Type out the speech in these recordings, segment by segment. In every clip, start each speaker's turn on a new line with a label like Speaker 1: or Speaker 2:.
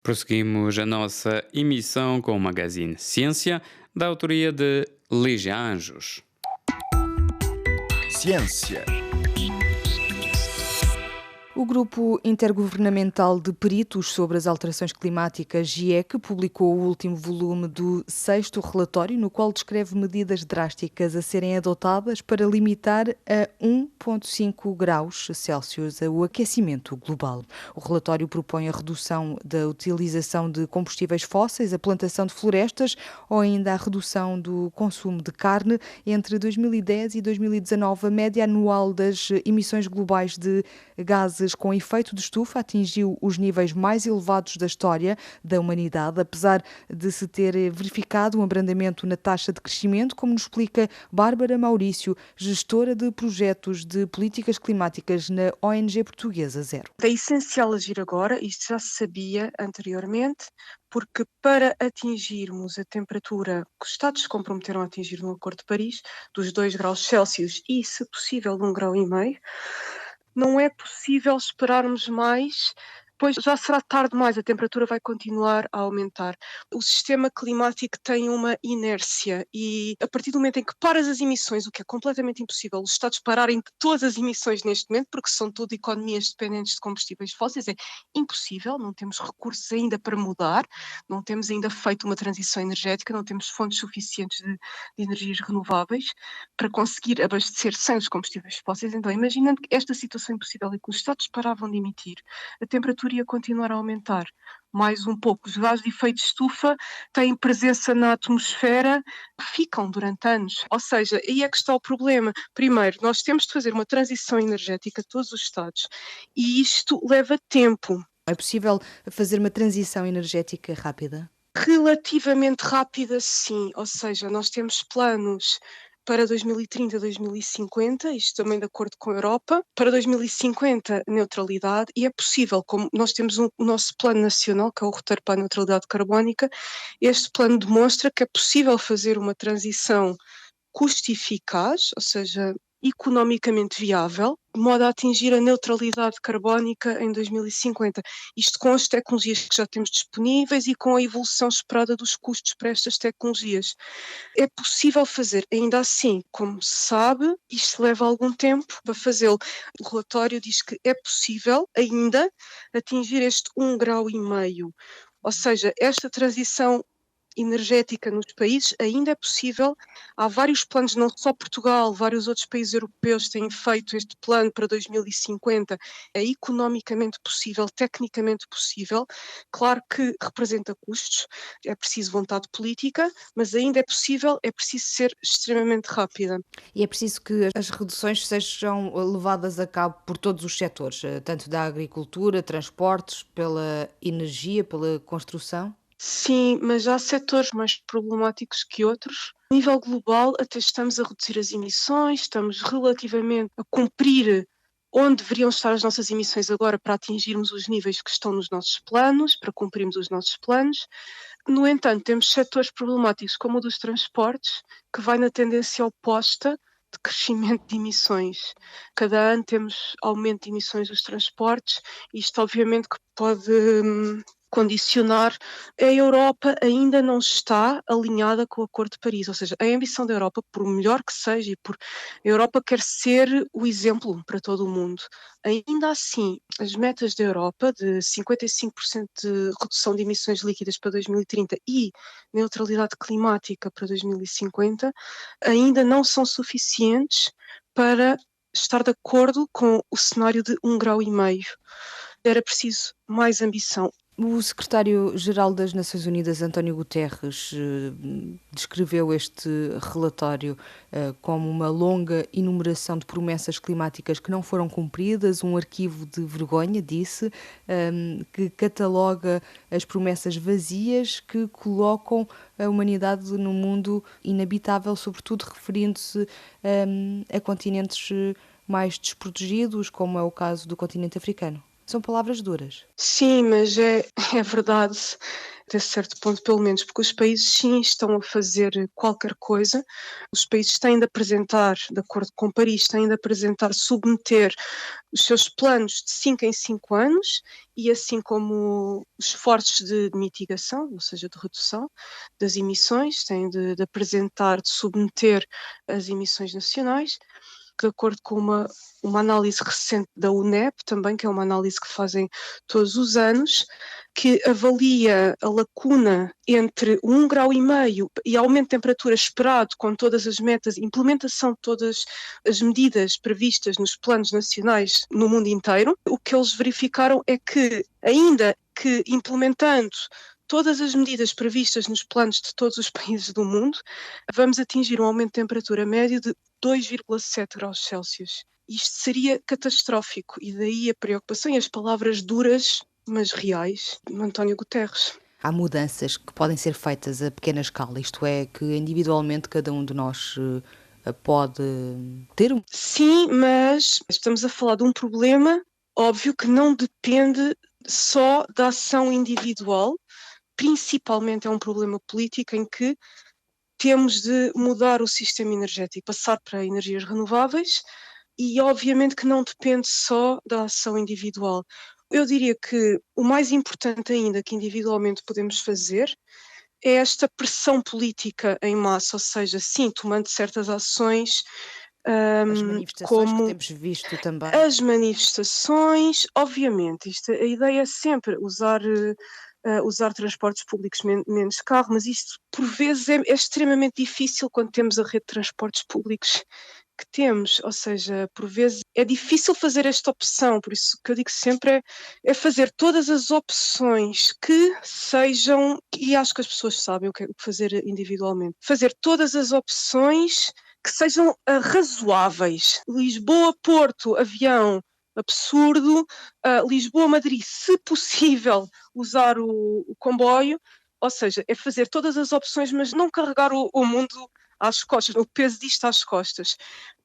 Speaker 1: Prosseguimos a nossa emissão com o magazine Ciência, da autoria de Lígia Anjos.
Speaker 2: Ciência.
Speaker 3: O Grupo Intergovernamental de Peritos sobre as Alterações Climáticas, GIEC, publicou o último volume do sexto relatório, no qual descreve medidas drásticas a serem adotadas para limitar a 1,5 graus Celsius o aquecimento global. O relatório propõe a redução da utilização de combustíveis fósseis, a plantação de florestas ou ainda a redução do consumo de carne. Entre 2010 e 2019, a média anual das emissões globais de gases com efeito de estufa atingiu os níveis mais elevados da história da humanidade, apesar de se ter verificado um abrandamento na taxa de crescimento, como nos explica Bárbara Maurício, gestora de projetos de políticas climáticas na ONG portuguesa Zero.
Speaker 4: É essencial agir agora, isto já se sabia anteriormente, porque para atingirmos a temperatura que os Estados se comprometeram a atingir no Acordo de Paris, dos 2 graus Celsius e, se possível, de 1,5 grau, não é possível esperarmos mais, pois já será tarde demais, a temperatura vai continuar a aumentar. O sistema climático tem uma inércia e a partir do momento em que paras as emissões, o que é completamente impossível, os Estados pararem todas as emissões neste momento, porque são tudo economias dependentes de combustíveis fósseis, é impossível, não temos recursos ainda para mudar, não temos ainda feito uma transição energética, não temos fontes suficientes de energias renováveis para conseguir abastecer sem os combustíveis fósseis. Então, imaginando que esta situação impossível e que os Estados paravam de emitir, a temperatura ia continuar a aumentar mais um pouco. Os gases de efeito de estufa têm presença na atmosfera, ficam durante anos. Ou seja, aí é que está o problema. Primeiro, nós temos de fazer uma transição energética a todos os Estados e isto leva tempo.
Speaker 3: É possível fazer uma transição energética rápida?
Speaker 4: Relativamente rápida, sim. Ou seja, nós temos planos para 2030, 2050, isto também de acordo com a Europa. Para 2050, neutralidade, e é possível, como nós temos o nosso plano nacional, que é o roteiro para a neutralidade carbónica, este plano demonstra que é possível fazer uma transição custo-eficaz, ou seja, economicamente viável, de modo a atingir a neutralidade carbónica em 2050. Isto com as tecnologias que já temos disponíveis e com a evolução esperada dos custos para estas tecnologias. É possível fazer, ainda assim, como se sabe, isto leva algum tempo para fazê-lo. O relatório diz que é possível ainda atingir este 1,5 graus. Ou seja, esta transição energética nos países ainda é possível. Há vários planos, não só Portugal, vários outros países europeus têm feito este plano para 2050. É economicamente possível, tecnicamente possível. Claro que representa custos, é preciso vontade política, mas ainda é possível, é preciso ser extremamente rápida.
Speaker 3: E é preciso que as reduções sejam levadas a cabo por todos os setores, tanto da agricultura, transportes, pela energia, pela construção?
Speaker 4: Sim, mas há setores mais problemáticos que outros. A nível global, até estamos a reduzir as emissões, estamos relativamente a cumprir onde deveriam estar as nossas emissões agora para atingirmos os níveis que estão nos nossos planos, para cumprirmos os nossos planos. No entanto, temos setores problemáticos, como o dos transportes, que vai na tendência oposta de crescimento de emissões. Cada ano temos aumento de emissões dos transportes, e isto obviamente que pode condicionar. A Europa ainda não está alinhada com o Acordo de Paris, ou seja, a ambição da Europa, por melhor que seja, a Europa quer ser o exemplo para todo o mundo. Ainda assim, as metas da Europa de 55% de redução de emissões líquidas para 2030 e neutralidade climática para 2050 ainda não são suficientes para estar de acordo com o cenário de 1,5 graus. Era preciso mais ambição.
Speaker 3: O secretário-geral das Nações Unidas, António Guterres, descreveu este relatório como uma longa enumeração de promessas climáticas que não foram cumpridas, um arquivo de vergonha, disse, que cataloga as promessas vazias que colocam a humanidade num mundo inabitável, sobretudo referindo-se a continentes mais desprotegidos, como é o caso do continente africano. São palavras duras.
Speaker 4: Sim, mas é verdade, até certo ponto, pelo menos, porque os países sim estão a fazer qualquer coisa. Os países têm de apresentar, de acordo com Paris, têm de apresentar, submeter os seus planos de 5 em 5 anos e assim como os esforços de mitigação, ou seja, de redução das emissões, têm de apresentar, de submeter as emissões nacionais, de acordo com uma análise recente da UNEP, também, que é uma análise que fazem todos os anos, que avalia a lacuna entre o 1,5 grau e aumento de temperatura esperado com todas as metas, implementação de todas as medidas previstas nos planos nacionais no mundo inteiro. O que eles verificaram é que, ainda que implementando todas as medidas previstas nos planos de todos os países do mundo, vamos atingir um aumento de temperatura médio de 2,7 graus Celsius. Isto seria catastrófico e daí a preocupação e as palavras duras, mas reais, de António Guterres.
Speaker 3: Há mudanças que podem ser feitas a pequena escala, isto é, que individualmente cada um de nós pode ter.
Speaker 4: Sim, mas estamos a falar de um problema, óbvio, que não depende só da ação individual, principalmente é um problema político em que temos de mudar o sistema energético, passar para energias renováveis e obviamente que não depende só da ação individual. Eu diria que o mais importante ainda que individualmente podemos fazer é esta pressão política em massa, ou seja, sim, tomando certas ações,
Speaker 3: As manifestações que
Speaker 4: como
Speaker 3: temos visto também.
Speaker 4: as manifestações, obviamente, a ideia é sempre usar transportes públicos menos carro, mas isto por vezes é extremamente difícil quando temos a rede de transportes públicos que temos, ou seja, por vezes é difícil fazer esta opção, por isso que eu digo sempre é fazer todas as opções que sejam, e acho que as pessoas sabem o que fazer individualmente, fazer todas as opções que sejam razoáveis. Lisboa-Porto, avião, absurdo. Lisboa-Madrid, se possível, usar o comboio. Ou seja, é fazer todas as opções, mas não carregar o mundo às costas, o peso disto às costas.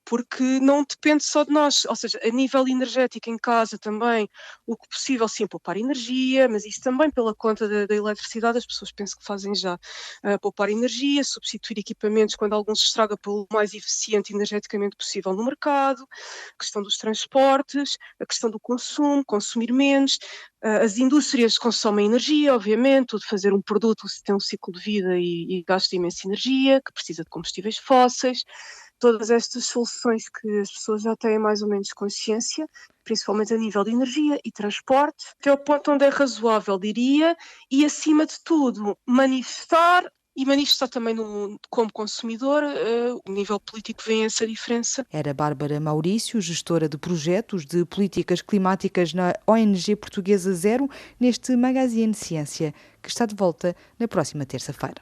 Speaker 4: Porque não depende só de nós, ou seja, a nível energético em casa também, o que possível sim poupar energia, mas isso também pela conta da eletricidade, as pessoas pensam que fazem já poupar energia, substituir equipamentos quando alguns se estraga pelo mais eficiente energeticamente possível no mercado, a questão dos transportes, a questão do consumo, consumir menos, as indústrias consomem energia, obviamente, tudo fazer um produto tem um ciclo de vida e gasta imensa energia, que precisa de combustíveis fósseis. Todas estas soluções que as pessoas já têm mais ou menos consciência, principalmente a nível de energia e transporte, até o ponto onde é razoável, diria, e acima de tudo, manifestar também como consumidor, o nível político vê essa diferença.
Speaker 3: Era Bárbara Maurício, gestora de projetos de políticas climáticas na ONG Portuguesa Zero, neste Magazine Ciência, que está de volta na próxima terça-feira.